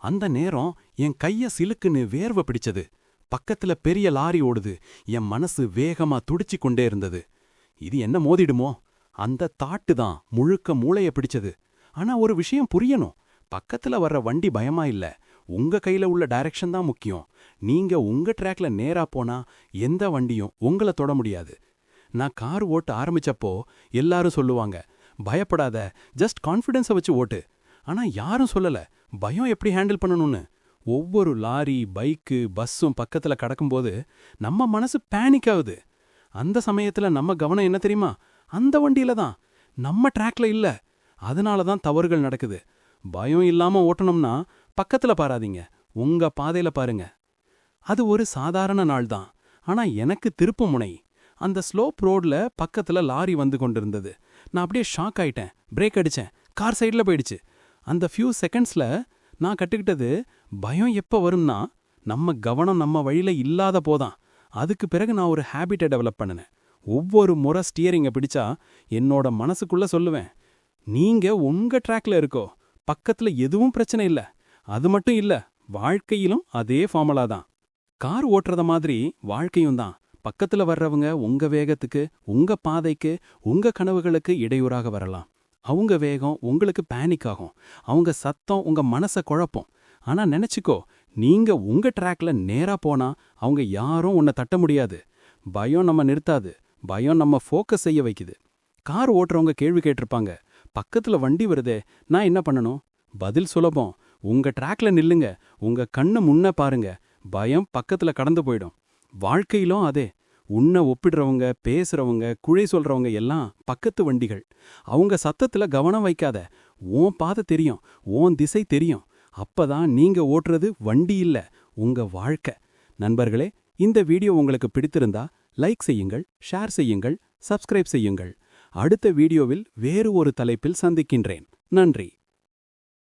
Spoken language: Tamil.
அந்த நேரம் என் கைய சிலுக்குன்னு வேர்வை பிடிச்சது. பக்கத்துல பெரிய லாரி ஓடுது. என் மனசு வேகமா துடிச்சு கொண்டே இருந்தது. இது என்ன மோதிடுமோ? அந்த தாட்டு தான் முழுக்க மூளைய பிடிச்சது. ஆனா ஒரு விஷயம் புரியணும். பக்கத்துல வர்ற வண்டி பயமா இல்ல. உங்க கையில உள்ள டைரக்ஷன் தான் முக்கியம். நீங்க உங்க ட்ராக்ல நேரா போனா எந்த வண்டியும் உங்கள தொட முடியாது. நான் கார் ஓட்ட ஆரம்பிச்சப்போ எல்லாரும் சொல்லுவாங்க, பயப்படாத, ஜஸ்ட் கான்ஃபிடன்ஸ வச்சு ஓட்டு. ஆனா யாரும் சொல்லல பயம் எப்படி ஹேண்டில் பண்ணணும்னு. ஒவ்வொரு லாரி, பைக்கு, பஸ்ஸும் பக்கத்துல கடக்கும்போது நம்ம மனசு பேனிக் ஆகுது. அந்த சமயத்துல நம்ம கவனம் என்ன தெரியுமா? அந்த வண்டியில தான், நம்ம ட்ராக்ல இல்ல. அதனால தான் தவறுகள் நடக்குது. பயம் இல்லாம ஓட்டணும்னா பக்கத்துல பாராதீங்க, உங்க பாதையில பாருங்க. அது ஒரு சாதாரண நாள் தான். ஆனா எனக்கு திருப்பு முனை. அந்த ஸ்லோப் ரோட்ல பக்கத்துல லாரி வந்து கொண்டிருந்தது. நான் அப்படியே ஷாக் ஆயிட்டேன். பிரேக் அடிச்சேன். கார் சைடுல போயிடுச்சு. அந்த ஃபியூ செகண்ட்ஸ்ல நான் கட்டுக்கிட்டது, பயம் எப்ப வரும்னா நம்ம கவனம் நம்ம வழியில இல்லாத போதான். அதுக்கு பிறகு நான் ஒரு ஹேபிட்டை டெவலப் பண்ணினேன். ஒவ்வொரு முறை ஸ்டியரிங்க பிடிச்சா என்னோட மனசுக்குள்ள சொல்லுவேன், நீங்க உங்க ட்ராக்ல இருக்கோ, பக்கத்துல எதுவும் பிரச்சனை இல்ல. அது மட்டும் இல்ல, வாழ்க்கையிலும் அதே ஃபார்முலா தான். கார் ஓட்டுறத மாதிரி வாழ்க்கையும் தான். பக்கத்துல வர்றவங்க உங்க வேகத்துக்கு, உங்க பாதைக்கு, உங்க கனவுகளுக்கு இடையூறாக வரலாம். அவங்க வேகம் உங்களுக்கு பேனிக் ஆகும். அவங்க சத்தம் உங்க மனச குழப்பும். ஆனா நினைச்சுக்கோ, நீங்க உங்க ட்ராக்ல நேரா போனா அவங்க யாரும் உன்னை தட்ட முடியாது. பயம் நம்ம நிறுத்தாது. பயம் நம்ம ஃபோக்கஸ் செய்ய வைக்குது. கார் ஓட்டுறவங்க கேள்வி கேட்டிருப்பாங்க, பக்கத்துல வண்டி வருதே, நான் என்ன பண்ணணும்? பதில் சுலபம். உங்க ட்ராக்ல நில்லுங்க. உங்க கண்ணு முன்ன பாருங்க. பயம் பக்கத்துல கடந்து போயிடும். வாழ்க்கையிலும் அதே. உன்னை ஒப்பிடுறவங்க, பேசுறவங்க, குறை சொல்றவங்க எல்லாம் பக்கத்து வண்டிகள். அவங்க சத்தத்துல கவனம் வைக்காத. உன் பாதை தெரியும், உன் திசை தெரியும். அப்பதான் நீங்க ஓட்டுறது வண்டி இல்ல, உங்க வாழ்க்கை. நண்பர்களே, இந்த வீடியோ உங்களுக்கு பிடித்திருந்தா லைக் செய்யுங்கள், ஷேர் செய்யுங்கள், சப்ஸ்கிரைப் செய்யுங்கள். அடுத்த வீடியோவில் வேறு ஒரு தலைப்பில் சந்திக்கின்றேன். நன்றி.